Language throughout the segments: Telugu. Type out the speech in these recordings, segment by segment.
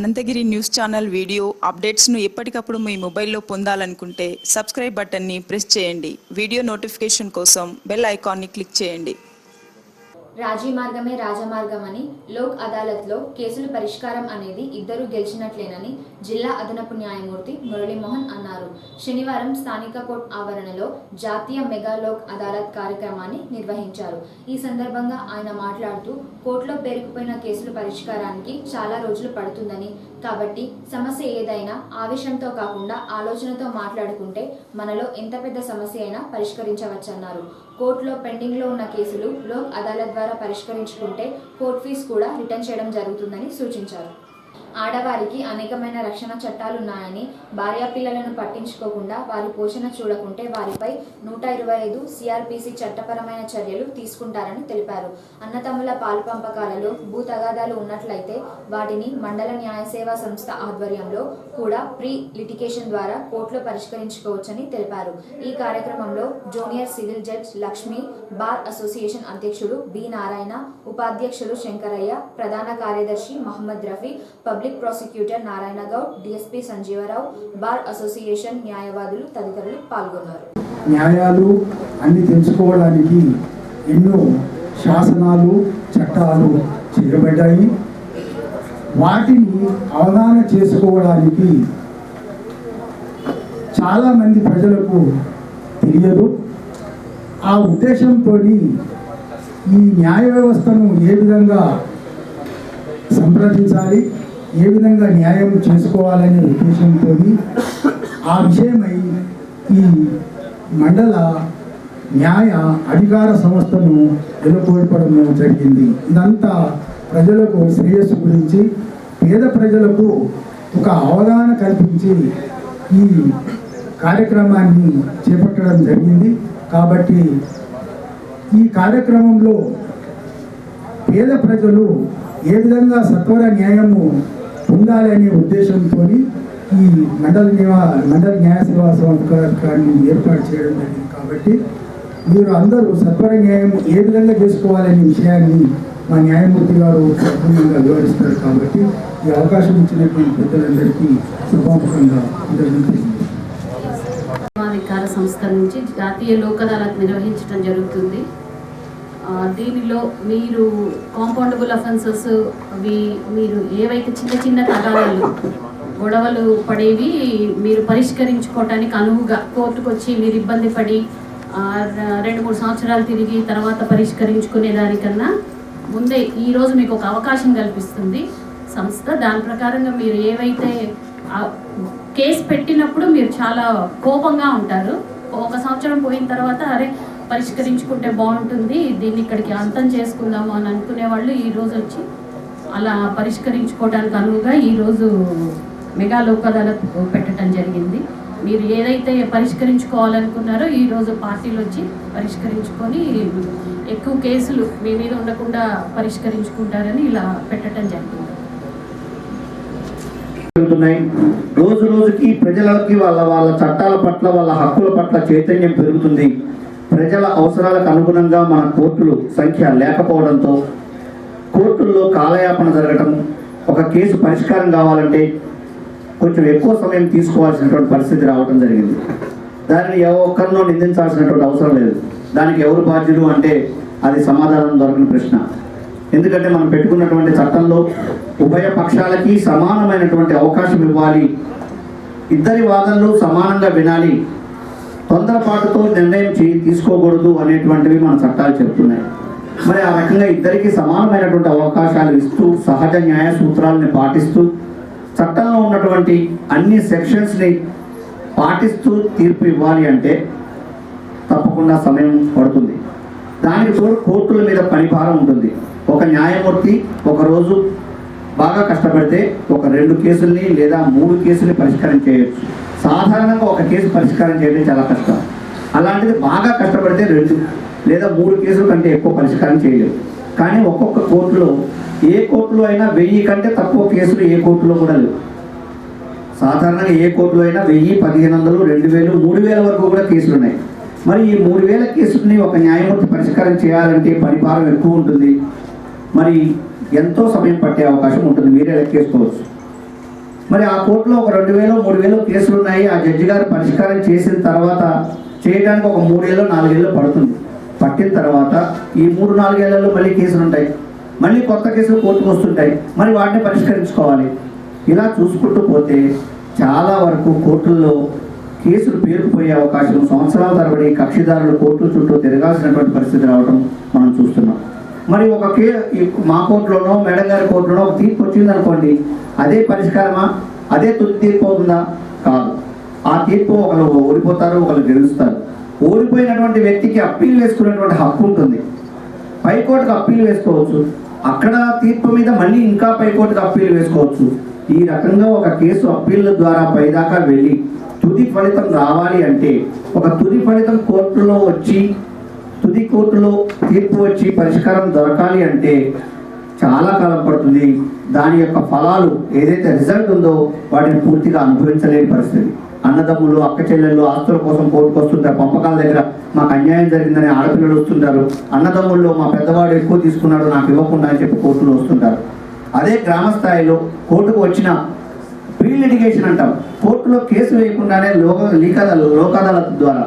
అనంతగిరి న్యూస్ ఛానల్ వీడియో అప్డేట్స్ను ఎప్పటికప్పుడు మీ మొబైల్లో పొందాలనుకుంటే సబ్స్క్రైబ్ బటన్ని ప్రెస్ చేయండి. వీడియో నోటిఫికేషన్ కోసం బెల్ ఐకాన్ని క్లిక్ చేయండి. రాజీ మార్గమే రాజమార్గం అని లోక్ అదాలత్లో కేసుల పరిష్కారం అనేది ఇద్దరు గెలిచినట్లేనని జిల్లా అదనపు న్యాయమూర్తి మురళీమోహన్ అన్నారు. శనివారం స్థానిక కోర్టు ఆవరణలో జాతీయ మెగా లోక్ అదాలత్ కార్యక్రమాన్ని నిర్వహించారు. ఈ సందర్భంగా ఆయన మాట్లాడుతూ కోర్టులో పేరుకుపోయిన కేసుల పరిష్కారానికి చాలా రోజులు పడుతుందని, కాబట్టి సమస్య ఏదైనా ఆవేశంతో కాకుండా ఆలోచనతో మాట్లాడుకుంటే మనలో ఎంత పెద్ద సమస్య అయినా పరిష్కరించవచ్చన్నారు. కోర్టులో పెండింగ్లో ఉన్న కేసులు లోక్ అదాలత్ ద్వారా పరిష్కరించుకుంటే కోర్టు ఫీజు కూడా రిటర్న్ చేయడం జరుగుతుందని సూచించారు. ఆడవారికి అనేకమైన రక్షణ చట్టాలున్నాయని, భార్యా పిల్లలను పట్టించుకోకుండా వారి పోషణ చూడకుంటే వారిపై 125 సిఆర్పిసి చట్టపరమైన చర్యలు తీసుకుంటారని తెలిపారు. అన్నతమ్ముల పాలు పంపకాలలో భూ తగాదాలు ఉన్నట్లయితే వాటిని మండల న్యాయ సేవా సంస్థ ఆధ్వర్యంలో కూడా ప్రీ లిటిగేషన్ ద్వారా కోర్టులో పరిష్కరించుకోవచ్చని తెలిపారు. ఈ కార్యక్రమంలో junior civil judge Lakshmi, bar association అధ్యక్షుడు బి నారాయణ, ఉపాధ్యక్షులు శంకరయ్య, ప్రధాన కార్యదర్శి Mohammed Rafi, public prosecutor Narayana Goud, DSP Sanjeevarao, bar association న్యాయవాదులు తదితరులు పాల్గొన్నారు. న్యాయాలు అన్ని తెలుసుకోవడానికి ఎన్నో శాసనాలు, చట్టాలు చేయబడ్డాయి. వాటిని అవగాహన చేసుకోవడానికి చాలామంది ప్రజలకు తెలియదు. ఆ ఉద్దేశంతో ఈ న్యాయ వ్యవస్థను ఏ విధంగా సంప్రదించాలి, ఏ విధంగా న్యాయం చేసుకోవాలనే ఉద్దేశంతో ఆ విషయమై ఈ మండల న్యాయ అధికార సంస్థను నెలకొల్పడం జరిగింది. ఇదంతా ప్రజలకు శ్రేయస్సు గురించి, పేద ప్రజలకు ఒక అవగాహన కల్పించి ఈ కార్యక్రమాన్ని చేపట్టడం జరిగింది. కాబట్టి ఈ కార్యక్రమంలో పేద ప్రజలు ఏ విధంగా సత్వర న్యాయము పొందాలనే ఉద్దేశంతో ఈ మండల న్యాయ సేవా సంస్థాన్ని ఏర్పాటు చేయడం జరిగింది. కాబట్టి మీరు అందరూ సత్వర న్యాయం ఏ విధంగా చేసుకోవాలనే విషయాన్ని మా న్యాయమూర్తి గారు సంపూర్ణంగా వివరిస్తారు. కాబట్టి ఈ అవకాశం ఇచ్చినటువంటి పెద్దలందరికీ శుభాముఖంగా అధికార సంస్థ నుంచి జాతీయ లోక్ అదాలత్ నిర్వహించడం జరుగుతుంది. దీనిలో మీరు కాంపౌండబుల్ అఫెన్సెస్ అవి మీరు ఏవైతే చిన్న చిన్న తగాదాలు గొడవలు పడేవి మీరు పరిష్కరించుకోవటానికి అనువుగా కోర్టుకు వచ్చి మీరు ఇబ్బంది పడి 2-3 సంవత్సరాలు తిరిగి తర్వాత పరిష్కరించుకునే దానికన్నా ముందే ఈరోజు మీకు ఒక అవకాశం కల్పిస్తుంది సంస్థ. దాని ప్రకారంగా మీరు ఏవైతే కేసు పెట్టినప్పుడు మీరు చాలా కోపంగా ఉంటారు. 1 సంవత్సరం పోయిన తర్వాత అరే పరిష్కరించుకుంటే బాగుంటుంది, దీన్ని ఇక్కడికి అంతం చేసుకుందాము అని అనుకునే వాళ్ళు ఈరోజు వచ్చి అలా పరిష్కరించుకోవడానికి అనువుగా ఈరోజు మెగా లోక్ అదాలత్ పెట్టడం జరిగింది. మీరు ఏదైతే పరిష్కరించుకోవాలనుకున్నారో ఈరోజు పార్టీలు వచ్చి పరిష్కరించుకొని ఎక్కువ కేసులు మీ మీద ఉండకుండా పరిష్కరించుకుంటారని ఇలా పెట్టడం జరిగింది. రోజు రోజుకి ప్రజలకి వాళ్ళ చట్టాల పట్ల, వాళ్ళ హక్కుల పట్ల చైతన్యం పెరుగుతుంది. ప్రజల అవసరాలకు అనుగుణంగా మన కోర్టులు సంఖ్య లేకపోవడంతో కోర్టుల్లో కాలయాపన జరగటం, ఒక కేసు పరిష్కారం కావాలంటే కొంచెం ఎక్కువ సమయం తీసుకోవాల్సినటువంటి పరిస్థితి రావడం జరిగింది. దానిని ఒక్కరినో నిందించాల్సినటువంటి అవసరం లేదు. దానికి ఎవరు బాధ్యులు అంటే అది సమాధానం దొరకని ప్రశ్న. ఎందుకంటే మనం పెట్టుకున్నటువంటి చట్టంలో ఉభయ పక్షాలకి సమానమైనటువంటి అవకాశం ఇవ్వాలి, ఇద్దరి వాదనలు సమానంగా వినాలి, తొందరపాటుతో నిర్ణయం తీసుకోకూడదు అనేటువంటివి మన చట్టాలు చెప్తున్నాయి. మరి ఆ రకంగా ఇద్దరికి సమానమైనటువంటి అవకాశాలు ఇస్తూ సహజ న్యాయ సూత్రాలని పాటిస్తూ చట్టంలో ఉన్నటువంటి అన్ని సెక్షన్స్ని పాటిస్తూ తీర్పు ఇవ్వాలి అంటే తప్పకుండా సమయం పడుతుంది. దానికి తోడు కోర్టుల మీద పనిభారం ఉంటుంది. ఒక న్యాయమూర్తి ఒకరోజు బాగా కష్టపడితే ఒక 2 కేసుల్ని లేదా 3 కేసుల్ని పరిష్కారం చేయొచ్చు. సాధారణంగా ఒక కేసు పరిష్కారం చేయడం చాలా కష్టం. అలాంటిది బాగా కష్టపడితే 2 లేదా 3 కేసుల కంటే ఎక్కువ పరిష్కారం చేయలేరు. కానీ ఒక్కొక్క కోర్టులో, ఏ కోర్టులో అయినా 1000 కంటే తక్కువ కేసులు ఏ కోర్టులో కూడా లేవు. సాధారణంగా ఏ కోర్టులో అయినా 1000, 1500, 2000, 3000 వరకు కూడా కేసులు ఉన్నాయి. మరి ఈ 3000 కేసుల్ని ఒక న్యాయమూర్తి పరిష్కారం చేయాలంటే పనిభారం ఎక్కువ ఉంటుంది. మరి ఎంతో సమయం పట్టే అవకాశం ఉంటుంది. మీరే లెక్కేసుకోవచ్చు. మరి ఆ కోర్టులో ఒక 2000 3000 కేసులు ఉన్నాయి. ఆ జడ్జి గారు పరిష్కారం చేసిన తర్వాత చేయడానికి ఒక 3 ఏళ్ళు 4 ఏళ్ళు పడుతుంది. పట్టిన తర్వాత ఈ 3-4 ఏళ్లలో మళ్ళీ కేసులు ఉంటాయి, మళ్ళీ కొత్త కేసులు కోర్టుకు వస్తుంటాయి, మరి వాటిని పరిష్కరించుకోవాలి. ఇలా చూసుకుంటూ పోతే చాలా వరకు కోర్టుల్లో కేసులు పేరుకుపోయే అవకాశం, సంవత్సరాల తరబడి కక్షిదారులు కోర్టుల చుట్టూ తిరగాల్సినటువంటి పరిస్థితి రావడం మనం చూస్తున్నాం. మరి ఒక మా కోర్టులోనో మేడం గారి కోర్టులోనో ఒక తీర్పు వచ్చిందనుకోండి, అదే పరిష్కారమా, అదే తుది తీర్పు అవుతుందా? కాదు. ఆ తీర్పు ఒకరు ఓడిపోతారు, ఒకరు గెలుస్తారు. ఓడిపోయినటువంటి వ్యక్తికి అప్పీల్ వేసుకునేటువంటి హక్కు ఉంటుంది. పైకోర్టుకు అప్పీల్ వేసుకోవచ్చు, అక్కడ తీర్పు మీద మళ్ళీ ఇంకా పైకోర్టుకు అప్పీల్ వేసుకోవచ్చు. ఈ రకంగా ఒక కేసు అప్పీళ్ళ ద్వారా పైదాకా వెళ్ళి తుది ఫలితం రావాలి అంటే, ఒక తుది ఫలితం కోర్టులో వచ్చి తుది కోర్టులో తీర్పు వచ్చి పరిష్కారం దొరకాలి అంటే చాలా కాలం పడుతుంది. దాని యొక్క ఫలాలు ఏదైతే రిజల్ట్ ఉందో వాటిని పూర్తిగా అనుభవించలేని పరిస్థితి. అన్నదమ్ములు, అక్క చెల్లెళ్ళు ఆస్తుల కోసం కోర్టుకు వస్తుంటారు. పంపకాల దగ్గర మాకు అన్యాయం జరిగిందని ఆడపిల్లలు వస్తుంటారు. అన్నదమ్ముల్లో మా పెద్దవాడు ఎక్కువ తీసుకున్నాడు, నాకు ఇవ్వకుండా అని చెప్పి కోర్టులు వస్తుంటారు. అదే గ్రామ స్థాయిలో కోర్టుకు వచ్చిన ప్రీ లిటిగేషన్ అంటాం, కోర్టులో కేసు వేయకుండానే లోక్ అదాలత్ ద్వారా,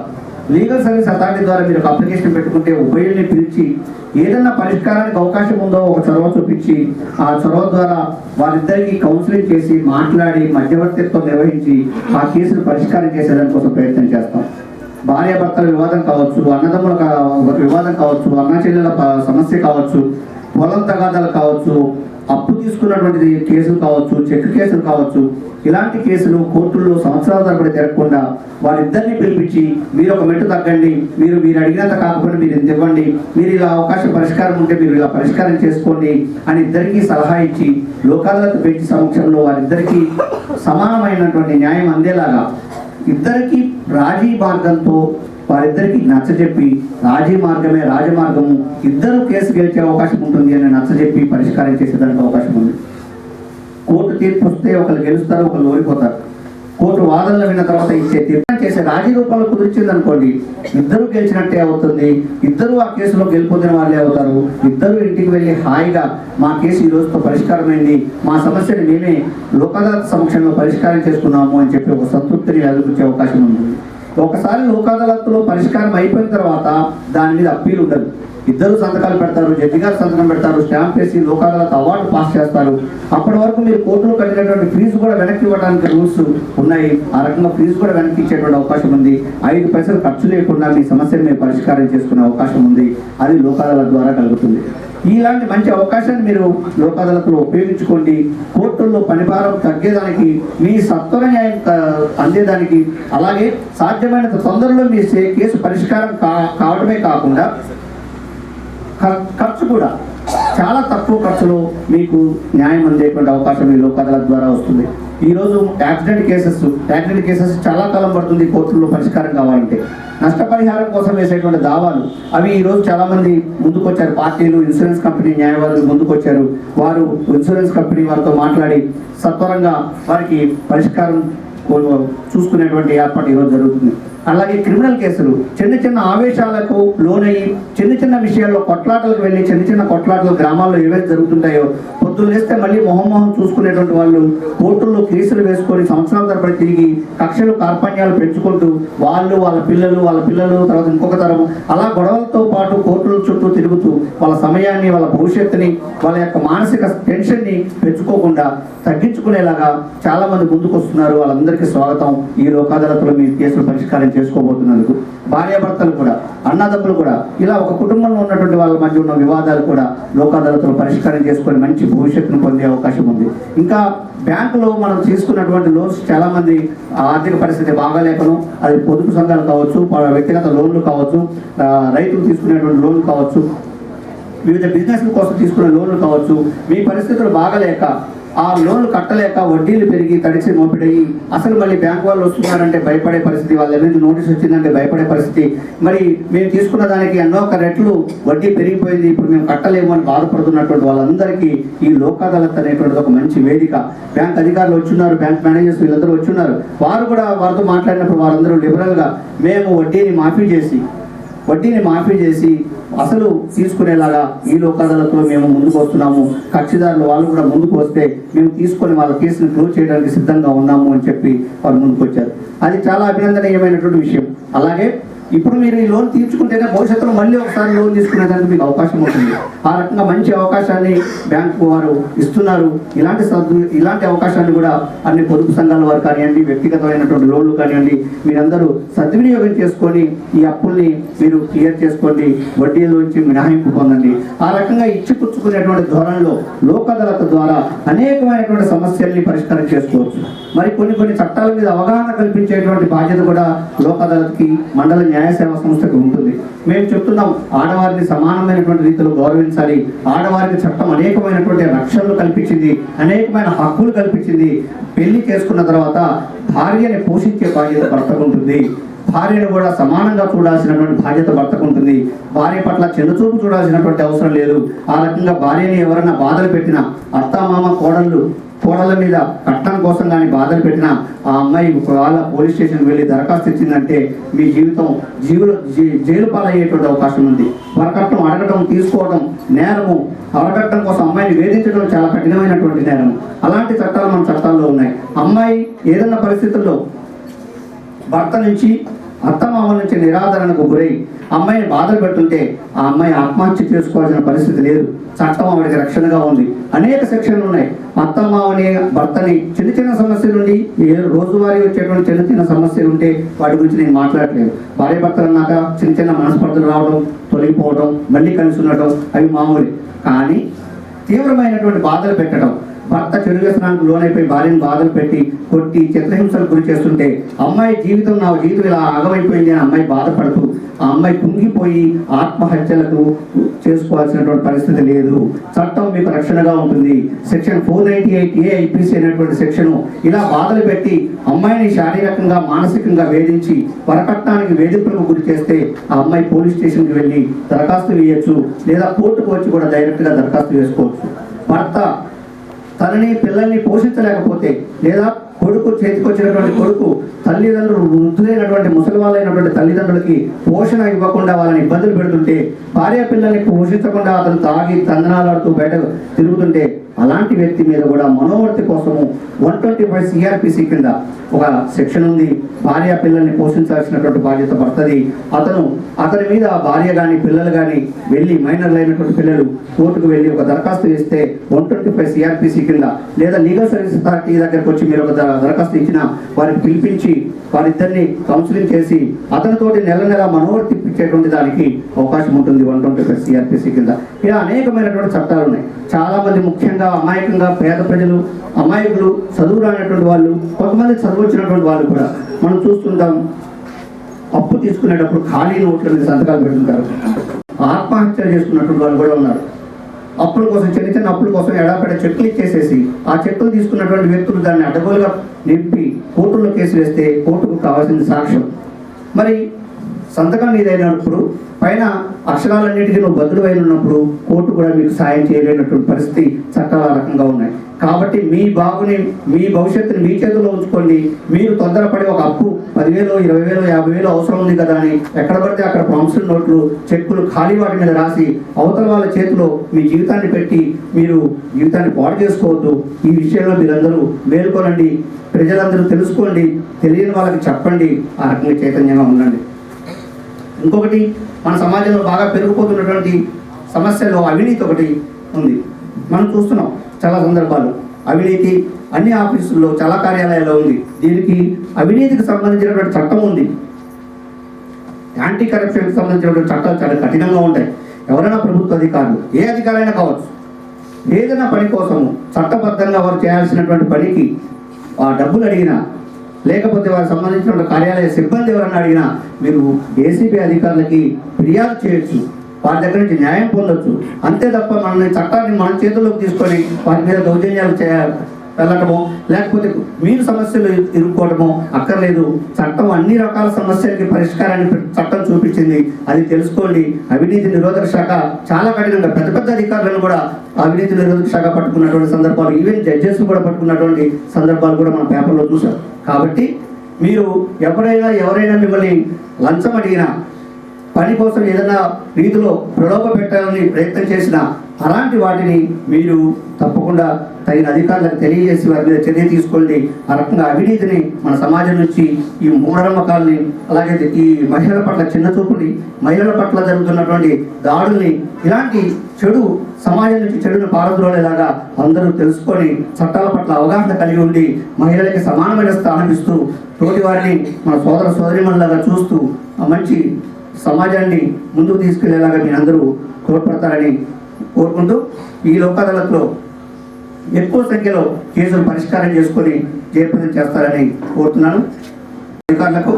లీగల్ సర్వీస్ అథారిటీ ద్వారా మీరు ఒక అప్లికేషన్ పెట్టుకుంటే ఉభయుల్ని పిలిచి ఏదన్నా పరిష్కారానికి అవకాశం ఉందో ఒక చొరవ చూపించి, ఆ చొరవ ద్వారా వారిద్దరికి కౌన్సిలింగ్ చేసి మాట్లాడి మధ్యవర్తిత్వం నిర్వహించి ఆ కేసును పరిష్కారం చేసేదానికోసం ప్రయత్నం చేస్తాం. భార్యాభర్తల వివాదం కావచ్చు, అన్నదమ్ముల వివాదం కావచ్చు, అన్న చెల్లెల సమస్య కావచ్చు, పొలం తగాదాలు కావచ్చు, అప్పు తీసుకున్నటువంటి కేసులు కావచ్చు, చెక్ కేసులు కావచ్చు, ఇలాంటి కేసులు కోర్టుల్లో సంవత్సరాల తరబడి తిరగకుండా వారిద్దరిని పిలిపించి మీరు ఒక మెట్టు తగ్గండి, మీరు అడిగినంత కాకపోతే మీరు ఇంత ఇవ్వండి, మీరు ఇలా అవకాశం పరిష్కారం ఉంటే మీరు ఇలా పరిష్కారం చేసుకోండి అని ఇద్దరికీ సలహా ఇచ్చి లోక్ అదాలత్ బెంచ్ సమక్షంలో వారిద్దరికీ సమానమైనటువంటి న్యాయం అందేలాగా ఇద్దరికి రాజీ మార్గంతో వారిద్దరికి నచ్చజెప్పి రాజీ మార్గమే రాజమార్గము, ఇద్దరు కేసు గెలిచే అవకాశం ఉంటుంది అని నచ్చజెప్పి పరిష్కారం చేసేదానికి అవకాశం ఉంది. కోర్టు తీర్పు వస్తే ఒకరు గెలుస్తారు, ఒకరు ఓడిపోతారు. కోర్టు వాదనలు విన్న తర్వాత ఇచ్చే తీర్పు చేసే రాజీ రూపంలో కుదిర్చింది అనుకోండి, ఇద్దరు గెలిచినట్టే అవుతుంది, ఇద్దరు ఆ కేసులో గెలుపొందిన వాళ్ళే అవుతారు. ఇద్దరు ఇంటికి వెళ్ళి హాయిగా మా కేసు ఈ రోజుతో పరిష్కారమైంది, మా సమస్యని మేమే లోక్ అదాలత్ సమక్షంలో పరిష్కారం చేసుకున్నాము అని చెప్పి ఒక సంతృప్తిని వెలుగుచ్చే అవకాశం ఉంటుంది. ఒకసారి లోక్ అదాలత్లో పరిష్కారం అయిపోయిన తర్వాత దాని మీద అప్పీల్ ఉండదు. ఇద్దరు సంతకాలు పెడతారు, జడ్జి గారు సంతకం పెడతారు, స్టాంప్ వేసి లోక్ అదాలత్ అవార్డు పాస్ చేస్తారు. అప్పటి వరకు మీరు కోర్టులో కట్టినటువంటి ఫీజు కూడా వెనక్కి ఇవ్వడానికి రూల్స్ ఉన్నాయి. ఆ రకంగా ఫీజు కూడా వెనక్కి ఇచ్చేటువంటి అవకాశం ఉంది. 5 పైసలు ఖర్చు లేకుండా మీ సమస్యను మీరు పరిష్కారం చేసుకునే అవకాశం ఉంది. అది లోక్ అదాలత్ ద్వారా కలుగుతుంది. ఇలాంటి మంచి అవకాశాన్ని మీరు లోక్ అదాలత్లో ఉపయోగించుకోండి. కోర్టుల్లో పనిభారం తగ్గేదానికి, మీ సత్వర న్యాయం అందేదానికి, అలాగే సాధ్యమైనంత తొందరలో మీ కేసు పరిష్కారం కావడమే కాకుండా ఖర్చు కూడా చాలా తక్కువ ఖర్చులో మీకు న్యాయం అందేటువంటి అవకాశం ఈ లోక్ అదాలత్ ద్వారా వస్తుంది. ఈరోజు యాక్సిడెంట్ కేసెస్ చాలా కాలం పడుతుంది కోర్టుల్లో పరిష్కారం కావాలంటే. నష్టపరిహారం కోసం వేసేటువంటి దావాలు అవి ఈరోజు చాలా మంది ముందుకు వచ్చారు. పార్టీలు, ఇన్సూరెన్స్ కంపెనీ న్యాయవాదులు ముందుకు వచ్చారు. వారు ఇన్సూరెన్స్ కంపెనీ వారితో మాట్లాడి సత్వరంగా వారికి పరిష్కారం చూసుకునేటువంటి ఏర్పాటు ఈరోజు జరుగుతుంది. అలాగే క్రిమినల్ కేసులు చిన్న చిన్న ఆవేశాలకు లోనయ్యి చిన్న విషయాల్లో కొట్లాటలకు వెళ్ళి చిన్న కొట్లాటలు గ్రామాల్లో ఏవైతే జరుగుతుంటాయో పొద్దున్న లేస్తే మళ్ళీ మొహం చూసుకునేటువంటి వాళ్ళు కోర్టుల్లో కేసులు వేసుకొని సంవత్సరాల తరబడి తిరిగి కక్షలు కార్పణ్యాలు పెంచుకుంటూ వాళ్ళ పిల్లలు తర్వాత ఇంకొక తరం అలా గొడవలతో పాటు కోర్టుల చుట్టూ తిరుగుతూ వాళ్ళ సమయాన్ని, వాళ్ళ భవిష్యత్తుని, వాళ్ళ యొక్క మానసిక టెన్షన్ని పెంచుకోకుండా తగ్గించుకునేలాగా చాలా మంది ముందుకు వస్తున్నారు. వాళ్ళందరికీ స్వాగతం. ఈ లోక్ అదాలత్లో మీ కేసులు పరిష్కారం చేసుకోబోతున్నందుకు భార్యాభర్తలు కూడా, అన్నదమ్ములు కూడా, ఇలా ఒక కుటుంబంలో ఉన్నటువంటి వాళ్ళ మధ్య ఉన్న వివాదాలు కూడా లోక్ అదాలత్లో పరిష్కారం చేసుకొని మంచి భవిష్యత్తును పొందే అవకాశం ఉంది. ఇంకా బ్యాంకులో మనం తీసుకున్నటువంటి లోన్స్ చాలా మంది ఆర్థిక పరిస్థితి బాగాలేకను, అది పొదుపు సంఘాలు కావచ్చు, వ్యక్తిగత లోన్లు కావచ్చు, రైతులు తీసుకునేటువంటి లోన్లు కావచ్చు, వివిధ బిజినెస్ల కోసం తీసుకునే లోన్లు కావచ్చు, మీ పరిస్థితులు బాగలేక ఆ లోన్లు కట్టలేక వడ్డీలు పెరిగి తడిసి మోపిడయి అసలు మళ్ళీ బ్యాంక్ వాళ్ళు వస్తున్నారంటే భయపడే పరిస్థితి, వాళ్ళ నుంచి నోటీస్ వచ్చిందంటే భయపడే పరిస్థితి, మరి మేము తీసుకున్న దానికి అనేక రెట్లు వడ్డీ పెరిగిపోయింది, ఇప్పుడు మేము కట్టలేము అని బాధపడుతున్నటువంటి వాళ్ళందరికీ ఈ లోక్ అదాలత్ అనేటువంటి ఒక మంచి వేదిక. బ్యాంక్ అధికారులు వచ్చున్నారు, బ్యాంక్ మేనేజర్స్ వీళ్ళందరూ వచ్చున్నారు. వారు కూడా వారితో మాట్లాడినప్పుడు వారందరూ లిబరల్గా మేము వడ్డీని మాఫీ చేసి వడ్డీని మాఫీ చేసి అసలు తీసుకునేలాగా ఈ లోక్ అదాలత్లో మేము ముందుకు వస్తున్నాము. కక్షిదారులు వాళ్ళు కూడా ముందుకు వస్తే మేము తీసుకొని వాళ్ళ కేసును క్లోజ్ చేయడానికి సిద్ధంగా ఉన్నాము అని చెప్పి వాళ్ళు ముందుకు వచ్చారు. అది చాలా అభినందనీయమైనటువంటి విషయం. అలాగే ఇప్పుడు మీరు ఈ లోన్ తీర్చుకుంటేనే భవిష్యత్తులో మళ్ళీ ఒకసారి లోన్ తీసుకునేదానికి మీకు అవకాశం ఉంటుంది. ఆ రకంగా మంచి అవకాశాన్ని బ్యాంకు వారు ఇస్తున్నారు. ఇలాంటి అవకాశాన్ని కూడా అన్ని పొదుపు సంఘాల వారు కానివ్వండి, వ్యక్తిగతమైనటువంటి లోన్లు కానివ్వండి, మీరందరూ సద్వినియోగం చేసుకొని ఈ అప్పుల్ని మీరు క్లియర్ చేసుకోండి, వడ్డీలోంచి మినహాయింపు పొందండి. ఆ రకంగా ఇచ్చిపుచ్చుకునేటువంటి ధోరణిలో లోక్ అదాలత్ ద్వారా అనేకమైనటువంటి సమస్యల్ని పరిష్కారం చేసుకోవచ్చు. మరి కొన్ని చట్టాల మీద అవగాహన కల్పించేటువంటి బాధ్యత కూడా లోక్ అదాలత్కి, మండల న్యాయ సేవా సంస్థకు ఉంటుంది. మేము చెప్తున్నాం, ఆడవారిని సమానమైనటువంటి రీతిలో గౌరవించాలి. ఆడవారికి చట్టం అనేకమైనటువంటి రక్షణలు కల్పించింది, అనేకమైన హక్కులు కల్పించింది. పెళ్లి చేసుకున్న తర్వాత భార్యని పోషించే బాధ్యత భర్తకు ఉంటుంది. భార్యను కూడా సమానంగా చూడాల్సినటువంటి బాధ్యత భర్తకు ఉంటుంది. భార్య పట్ల చిన్నచూపు చూడాల్సినటువంటి అవసరం లేదు. ఆ రకంగా భార్యని ఎవరైనా బాధలు పెట్టినా, అత్తామామ కోడళ్ళ మీద కట్నం కోసం కానీ బాధలు పెట్టినా, ఆ అమ్మాయి వాళ్ళ పోలీస్ స్టేషన్కి వెళ్ళి దరఖాస్తు ఇచ్చిందంటే మీ జీవితం జైలు పాలయ్యేటువంటి అవకాశం ఉంది. వరకట్నం అడగటం, తీసుకోవడం నేరము. వరకట్నం కోసం అమ్మాయిని వేధించడం చాలా కఠినమైనటువంటి నేరం. అలాంటి చట్టాలు మన చట్టాల్లో ఉన్నాయి. అమ్మాయి ఏదైనా పరిస్థితుల్లో భర్త నుంచి, అత్తమామల నుంచి నిరాదరణకు గురై అమ్మాయిని బాధలు పెట్టుంటే ఆ అమ్మాయి ఆత్మహత్య చేసుకోవాల్సిన పరిస్థితి లేదు. చట్టం ఆవిడకి రక్షణగా ఉంది. అనేక సెక్షన్లు ఉన్నాయి. అత్తమామని, భర్తని చిన్న సమస్యలు నుండి రోజువారీ వచ్చేటువంటి చిన్న సమస్యలు ఉంటే వాటి గురించి నేను మాట్లాడలేదు. భార్య భర్తలు అన్నాక చిన్న మనస్పర్ధలు రావడం, తొలగిపోవడం, మళ్ళీ కలిసి ఉండటం అవి మామూలే. కానీ తీవ్రమైనటువంటి బాధలు పెట్టడం, భర్త చెడు వ్యసనానికి లోనైపోయి భార్యను బాధలు పెట్టి, కొట్టి, చిత్రహింసలకు గురి చేస్తుంటే అమ్మాయి జీవితం, నా జీవితం ఇలా ఆగమైపోయింది అని అమ్మాయి బాధపడుతూ ఆ అమ్మాయి కుంగిపోయి ఆత్మహత్యలకు చేసుకోవాల్సినటువంటి పరిస్థితి లేదు. చట్టం మీకు రక్షణగా ఉంటుంది. సెక్షన్ 498A IPC అనేటువంటి సెక్షను ఇలా బాధలు పెట్టి అమ్మాయిని శారీరకంగా, మానసికంగా వేధించి వరకట్నానికి వేధింపులకు గురి చేస్తే ఆ అమ్మాయి పోలీస్ స్టేషన్కి వెళ్ళి దరఖాస్తు వేయచ్చు, లేదా కోర్టుకు వచ్చి కూడా డైరెక్ట్గా దరఖాస్తు వేసుకోవచ్చు. భర్త తనని, పిల్లల్ని పోషించలేకపోతే, లేదా కొడుకు చేతికొచ్చినటువంటి కొడుకు తల్లిదండ్రులు వృద్ధులైనటువంటి ముసలి వాళ్ళైనటువంటి తల్లిదండ్రులకి పోషణ ఇవ్వకుండా వాళ్ళని ఇబ్బందులు పెడుతుంటే, భార్య పిల్లల్ని పోషించకుండా అతను తాగి తందనాలాడుతూ బయట తిరుగుతుంటే అలాంటి వ్యక్తి మీద కూడా మనోవర్తి కోసము 125 CRPC కింద ఒక సెక్షన్ ఉంది. భార్య పిల్లల్ని పోషించాల్సినటువంటి బాధ్యత భర్తది. అతని మీద భార్య కానీ పిల్లలు కానీ వెళ్ళి, మైనర్లు అయినటువంటి పిల్లలు కోర్టుకు వెళ్ళి ఒక దరఖాస్తు ఇస్తే 125 CRPC కింద, లేదా లీగల్ సర్వీస్ అథారిటీ దగ్గరకు వచ్చి మీరు ఒక దరఖాస్తు ఇచ్చినా వారికి పిలిపించి వారిద్దరిని కౌన్సిలింగ్ చేసి అతనితోటి నెల మనోవర్తి ఇప్పించేటువంటి దానికి అవకాశం ఉంటుంది 125 CRPC కింద. ఇలా అనేకమైనటువంటి చట్టాలు ఉన్నాయి. చాలా మంది ముఖ్యంగా అమాయకంగా పేద ప్రజలు, అమాయకులు, చదువు రానటువంటి వాళ్ళు, కొంతమంది చదువు వచ్చినటువంటి వాళ్ళు కూడా మనం చూస్తుంటాం. అప్పు తీసుకునేటప్పుడు ఖాళీ నోట్ల మీద సంతకాలు పెడుతుంటారు. ఆత్మహత్య చేసుకున్నటువంటి వాళ్ళు కూడా ఉన్నారు. అప్పుల కోసం, చిన్న అప్పుల కోసం ఎడాపెడ చెక్కులు ఇచ్చేసేసి ఆ చెక్కులు తీసుకున్నటువంటి వ్యక్తులు దాన్ని అడ్డగోలుగా నింపి కోర్టులో కేసు వేస్తే కోర్టుకు కావాల్సిన సాక్ష్యం. మరి సంతకం నీదైనప్పుడు పైన అక్షరాలన్నిటికీ నువ్వు బదులు అయినప్పుడు కోర్టు కూడా మీకు సాయం చేయలేనటువంటి పరిస్థితి చట్టాల రకంగా ఉన్నాయి. కాబట్టి మీ బాగుని, మీ భవిష్యత్తుని మీ చేతుల్లో ఉంచుకోండి. మీరు తొందరపడి ఒక అప్పు 10,000, 20,000, 50,000 అవసరం ఉంది కదా అని ఎక్కడ పడితే అక్కడ ప్రామిసరీ నోట్లు, చెక్కులు ఖాళీ వాటి మీద రాసి అవతల వాళ్ళ చేతిలో మీ జీవితాన్ని పెట్టి మీరు జీవితాన్ని పాడు చేసుకోవద్దు. ఈ విషయంలో మీరందరూ మేల్కొనండి. ప్రజలందరూ తెలుసుకోండి. తెలియని వాళ్ళకి చెప్పండి. ఆ రకంగా చైతన్యంగా ఉండండి. ఇంకొకటి, మన సమాజంలో బాగా పెరిగిపోతున్నటువంటి సమస్యలో అవినీతి ఒకటి ఉంది. మనం చూస్తున్నాం చాలా సందర్భాలు. అవినీతి అన్ని ఆఫీసుల్లో, చాలా కార్యాలయాల్లో ఉంది. దీనికి అవినీతికి సంబంధించినటువంటి చట్టం ఉంది. యాంటీ కరప్షన్కి సంబంధించినటువంటి చట్టాలు చాలా కఠినంగా ఉంటాయి. ఎవరైనా ప్రభుత్వ అధికారులు, ఏ అధికారైనా కావచ్చు, ఏదైనా పని కోసము చట్టబద్ధంగా వారు చేయాల్సినటువంటి పనికి ఆ డబ్బులు అడిగినా, లేకపోతే వారికి సంబంధించిన కార్యాలయ సిబ్బంది ఎవరన్నా అడిగినా మీరు ఏసీబీ అధికారులకి ఫిర్యాదు చేయొచ్చు. వారి దగ్గర నుంచి న్యాయం పొందొచ్చు. అంతే తప్ప మన చట్టాన్ని మన చేతుల్లోకి తీసుకొని వారి మీద దౌర్జన్యాలు వెళ్ళటమో, లేకపోతే మీరు సమస్యలు ఇరుక్కోవటమో అక్కర్లేదు. చట్టం అన్ని రకాల సమస్యలకి పరిష్కారాన్ని చట్టం చూపించింది. అది తెలుసుకోండి. అవినీతి నిరోధక శాఖ చాలా కఠినంగా, పెద్ద అధికారులను కూడా అవినీతి నిరోధక శాఖ పట్టుకున్నటువంటి సందర్భాలు, ఈవెన్ జడ్జెస్ కూడా పట్టుకున్నటువంటి సందర్భాలు కూడా మన పేపర్లో చూసాం. కాబట్టి మీరు ఎవరైనా మిమ్మల్ని లంచం అడిగినా, పని కోసం ఏదైనా రీతిలో ప్రలోభ పెట్టాలని ప్రయత్నం చేసిన అలాంటి వాటిని మీరు తప్పకుండా తగిన అధికారులకు తెలియజేసి వారి మీద చర్య తీసుకోండి. ఆ రకంగా అవినీతిని మన సమాజం నుంచి, ఈ మూఢనమ్మకాలని, అలాగే ఈ మహిళల పట్ల చిన్న చూపుని, మహిళల పట్ల జరుగుతున్నటువంటి దాడుల్ని, ఇలాంటి చెడు సమాజం నుంచి చెడును పారద్రోలేలాగా అందరూ తెలుసుకొని చట్టాల పట్ల అవగాహన కలిగి ఉండి మహిళలకి సమానమైన స్థానం ఇస్తూ తోటి వారిని మన సోదర సోదరిమణులాగా చూస్తూ మంచి సమాజాన్ని ముందుకు తీసుకెళ్లేలాగా మీరందరూ తోడ్పడతారని కోరుకుంటూ ఈ లోక్ అదాలత్లో ఎక్కువ సంఖ్యలో కేసులు పరిష్కారం చేసుకొని జయప్రదం చేస్తారని కోరుతున్నాను. అధికారులకు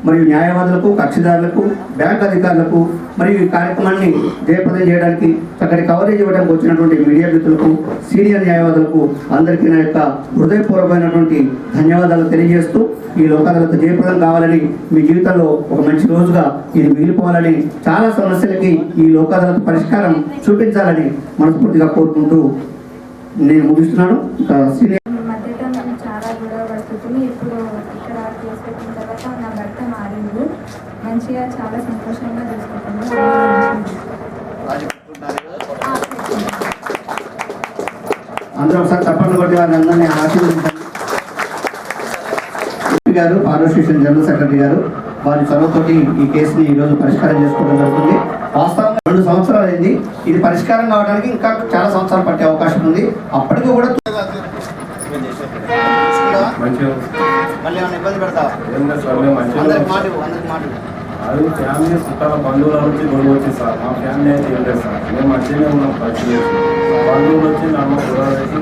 మరియు న్యాయవాదులకు, కక్షిదారులకు, బ్యాంక్ అధికారులకు మరియు ఈ కార్యక్రమాన్ని జయప్రదం చేయడానికి చక్కటి కవరేజ్ ఇవ్వడానికి వచ్చినటువంటి మీడియా మిత్రులకు, సీనియర్ న్యాయవాదులకు అందరికీ నా యొక్క హృదయపూర్వకమైనటువంటి ధన్యవాదాలు తెలియజేస్తూ ఈ లోక్ అదాలత్ జయప్రదం కావాలని, మీ జీవితంలో ఒక మంచి రోజుగా ఇది మిగిలిపోవాలని, చాలా సమస్యలకి ఈ లోక్ అదాలత్ పరిష్కారం చూపించాలని మనస్ఫూర్తిగా కోరుకుంటూ నేను ముగిస్తున్నాను. మధ్యలో మేము చాలా గొడవ పడుతుంది. ఇప్పుడు ఇక్కడ కేసు పెట్టిన తర్వాత నా భర్త మారిండు, మంచిగా చాలా సంతోషంగా చూసుకుంటాము. అందరూ ఒకసారి తప్పని కొట్టి వారిని అందరినీ ఆశీర్వదించండి. గారు అసోసియేషన్ జనరల్ సెక్రటరీ గారు వారి చొరవతోటి ఈ కేసుని ఈరోజు పరిష్కారం చేసుకోవడం జరుగుతుంది. వాస్తవంగా 2 సంవత్సరాలు అయింది. ఇది పరిష్కారం కావడానికి ఇంకా చాలా సంవత్సరాలు పట్టే అవకాశం ఉంది. అప్పటికి కూడా మళ్ళీ ఏమైనా ఇబ్బంది పెడతావా? అది ఫ్యామిలీ చుట్టాల బంధువుల నుంచి గొడవ వచ్చింది సార్. మా ఫ్యామిలీ అయితే ఏం లేదు సార్. మేము మంచిగానే ఉన్నాం. పరిస్థితి బంధువులు వచ్చి నన్ను గొడవ వేసి